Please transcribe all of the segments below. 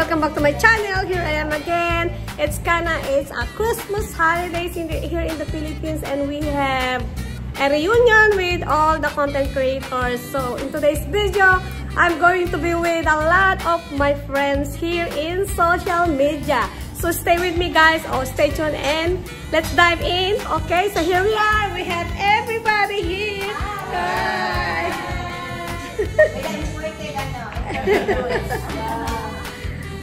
welcome back to my channel. Here I am again. It's a Christmas holidays here in the Philippines, and we have a reunion with all the content creators. So in today's video, I'm going to be with a lot of my friends here in social media. So stay with me, guys. Stay tuned and let's dive in. Okay, so here we are. We have everybody here. Hi.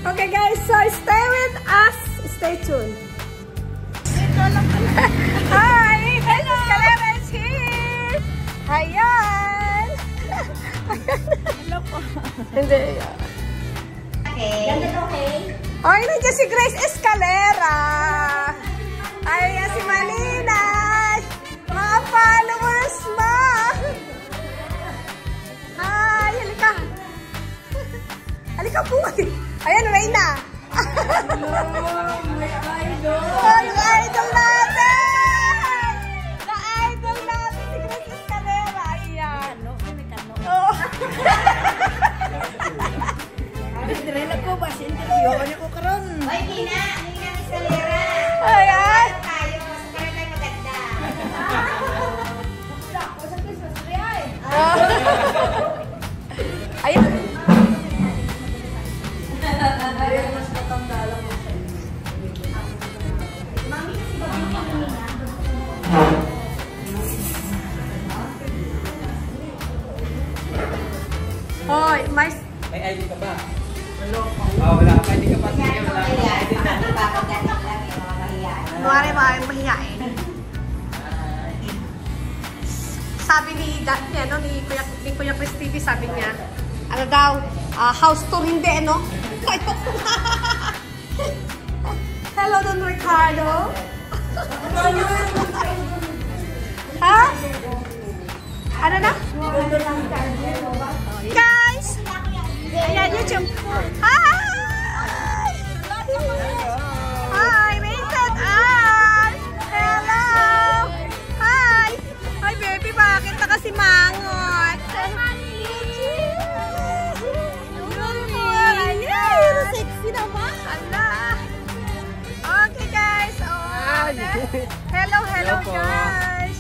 Okay, guys. So stay with us. Stay tuned. Hi, Princess Calera is here. Ayan. Hello po. Hindi. Okay. Ay, nandiyan si Grace Escalera. Ayan si Malinas. Mga followers mo. Hi, halika. Halika po. Ayan, Reyna. My idol. Oh, yung idol natin. Na-idol natin si Grace Escalera. Ayan. Oh. Diretso ko ba sa interview? Ano ko karon? Hoy, Nina Escalera. Ayan. Tayo, mas para tayo maganda. Ako sa Christmas tree ay. Ayan. Ayun, mas matanda lang mo. Mami, kasi ba yung Nina? Hoy, may... May ID ka ba? Wala ka. ID ka pa. Kaya mo kaya, papagdating lang yung mga mahiyain. Nuwari ba yung mahihain? Sabi ni Kuya Chris TV, sabi niya, ano daw, house tour hindi, ano? Hello, Don Ricardo. Ha? Ano na? Guys! Ayan, YouTube. Hi! Hi, Vincent Ann! Hello! Hi! Hi, baby, bakit na kasi mangot? Sexy naman! Okay, guys. Hello, guys.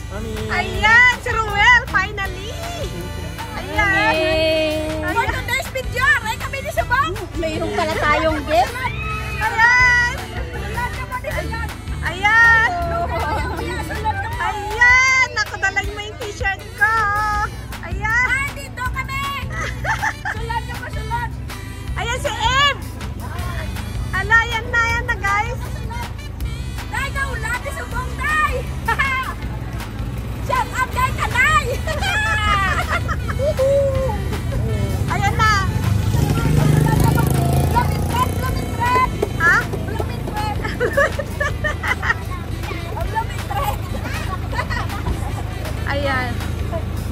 Ayan, si Ruel, finally. Ayan. For today's video, ay kami ni Sabang. Mayroon pala tayong gift. Ayan. Ayan. Ayan. Nakadala mo yung t-shirt ko. Ayan. Ay, dito kami! Sulat ka pa, sulat! Ayan si Eve. Ala, yan na, guys. Day, kaulat! Isubong, day! Shut up, day, kanay! Ayan na. Lumit-red! Ha? Lumit-red! Lumit-red! Ayan.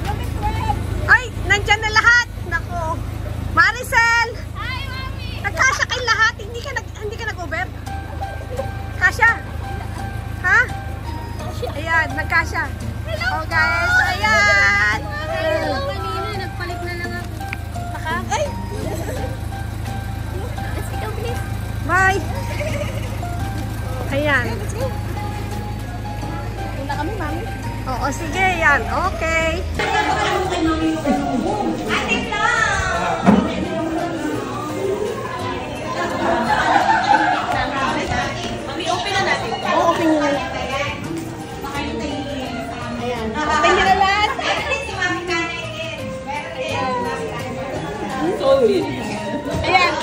Lumit-red! Ay, nandyan na lahat. Naku. Maricel. Hi, mami! Nagkasya kayo lahat. Hindi ka nag-Uber? Kasya? Ha? Ayan, nagkasya. Hello, oh, guys. Ayan. Kanina, nagpalit na lang ako. Saka? Ay. Let's go, please. Bye. Ayan. Una kami, mami. Oo, sige. Yan. Okay. Ate Flo! Mami, open na natin. Oo, open nyo na lang. Ayan. Open nyo na lang. Si Mami Kanay din. Ayan.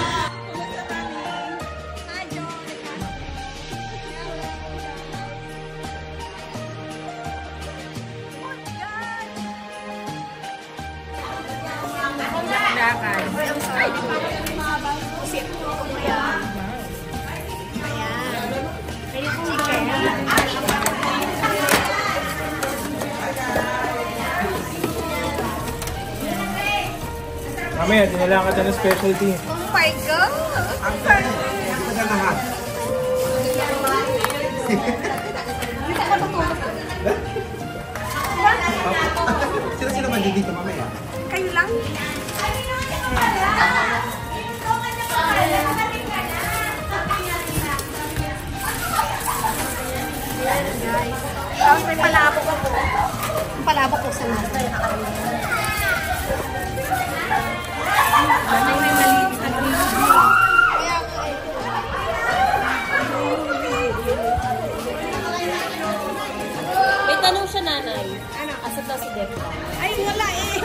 Mamaya, dinala ka dyan ng specialty. Oh my God. Sino ba dito mamaya? Kayo lang? Tapos may palabok ako. Ang palabok ko sa nasa. May maliit na crispy. May tanong siya, nanay. Ano? Asa daw si Defra? Ay, wala eh.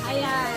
Ayan.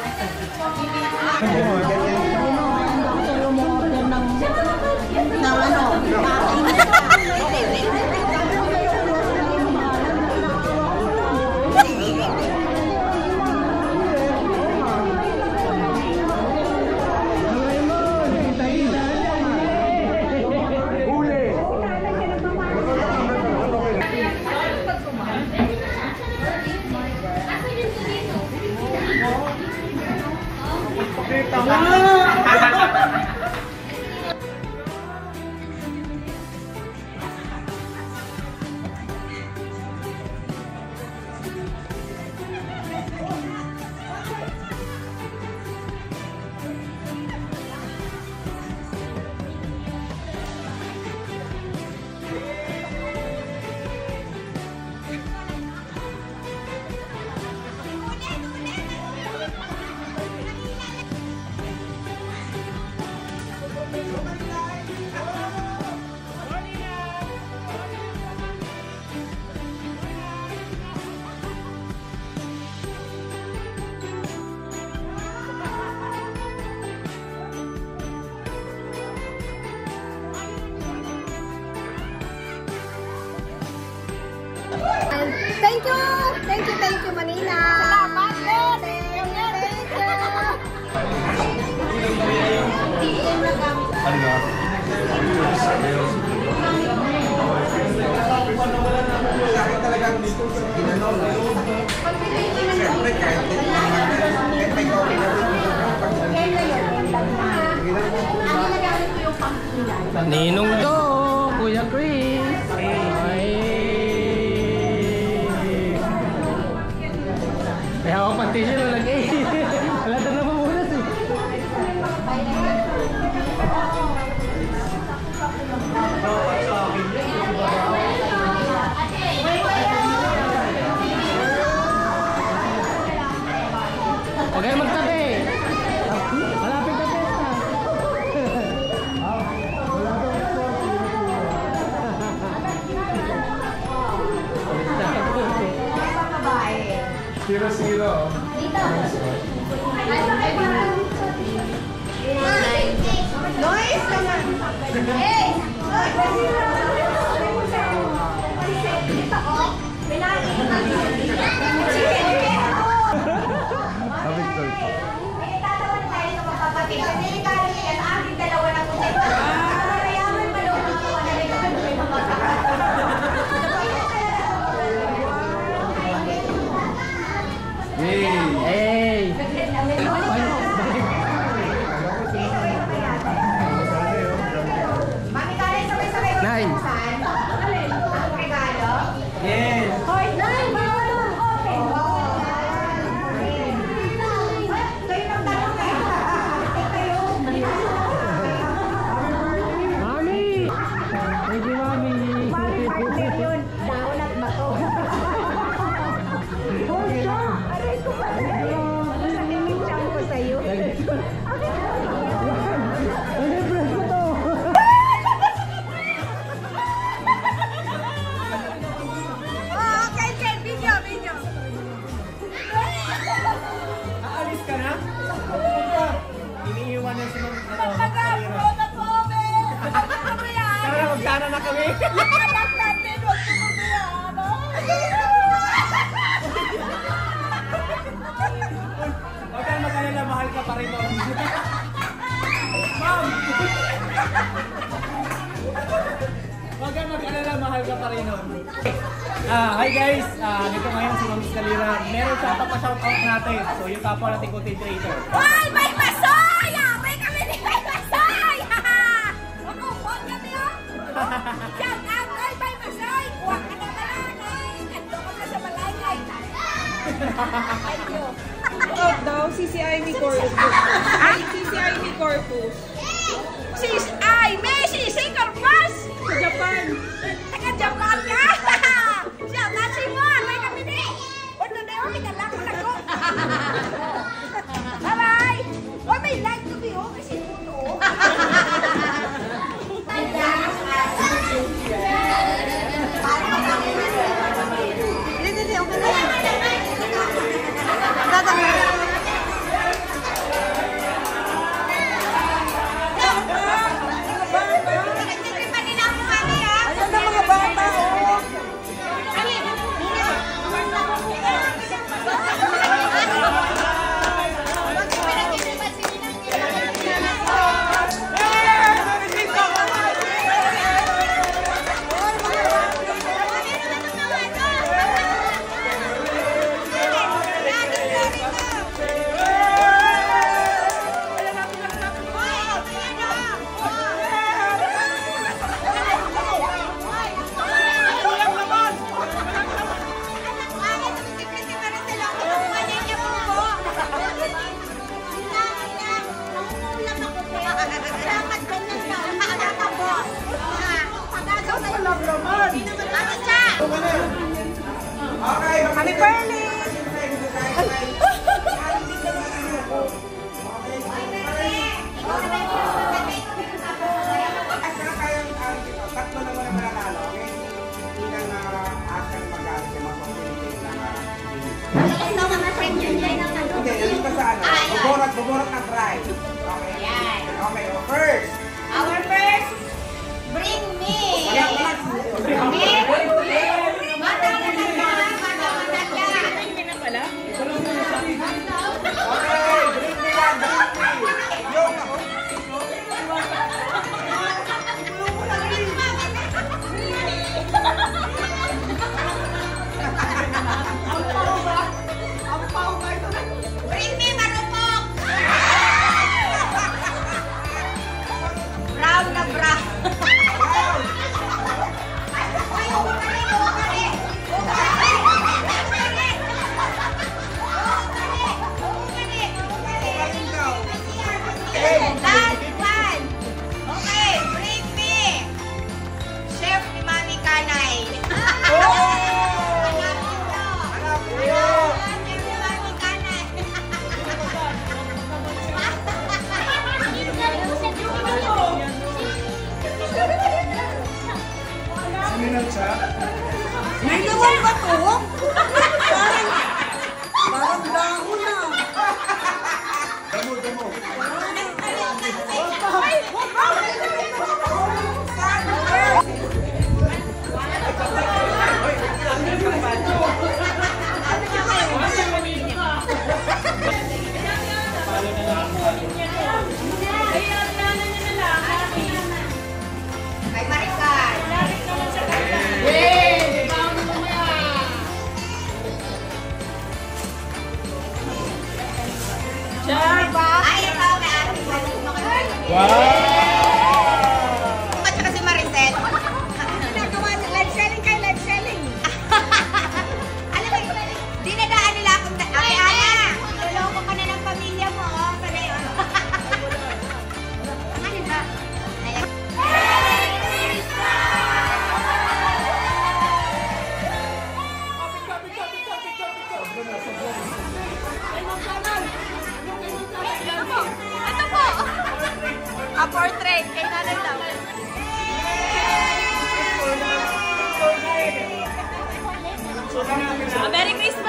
Thank you, Manila. Salamat po. Thank you. Ninong to, Kuya Chris. Kaya ako pang tissue na lagay. Wala na mamunas eh. Huwag kayo magtabi. Malapit na pesta. Zero. Noise naman. Hey! Nay! Yes! Hoy, Nay! Open! Mami! Thank you, Mami! Yun, daon at bato. Aray ko pa sa'yo. Sa kimichang ko sa'yo. Aalis ka na? Iniiwan na si Ma'am. Tara, magkana na kami. Huwag kang mag-alala, mahal ka pa rin, Ma'am. Ma'am! Huwag kang mag-alala, mahal ka pa rin, Ma'am. Hi guys! Dito ngayon si Ma'am Escalera. Meron siya pa-shoutout natin. So yung kapwa natin content creator. Hoy! May masoy! May kami ni May masoy! Ako, huwag kami oh! Shout out! Hoy! May masoy! Huwag ka na malanay! Kanto ka na sa malanay! Thank you! Out daw, CCI ni Corpus. CCI ni Corpus. Sis! Ay! Messi! Si Corpus! Sa Japan. Taga-Japan ka! Shout out sa imo! May kami din! Ano na yun? Pinala ko na ko! Bye-bye! Oh, may like to be oh! Kasi puto! Ayan na mga bata, oh. Kami Pearly! Tatlo na wala mananalo, okay? Hindi na na-action mag-alit yung mga community na okay, nandun ka sa ano? Buborot ng fry. Okay? Yan. Okay, first. Our first, bring me! Bring me. Bata matanda! Bata matanda! Okay, bring me lang. Bring me. Yung Bring me marupok! Brown na brown! Last one! Okay, bring me! Chef ni Mami Kanay! May naman ba to? Parang dahon na. Kay Maricar! Ay, ito, may ating Wow! Ba't siya kasi Maricel? Ginagawa niya, live selling kayo, live selling. Alam mo, dinadaan nila akong... Ay, Ana! Luloko ka na ng pamilya mo, oh. Sana yun. Ano ba? Ayan. Ito po! A portrait kay Nanay Lam. Merry Christmas!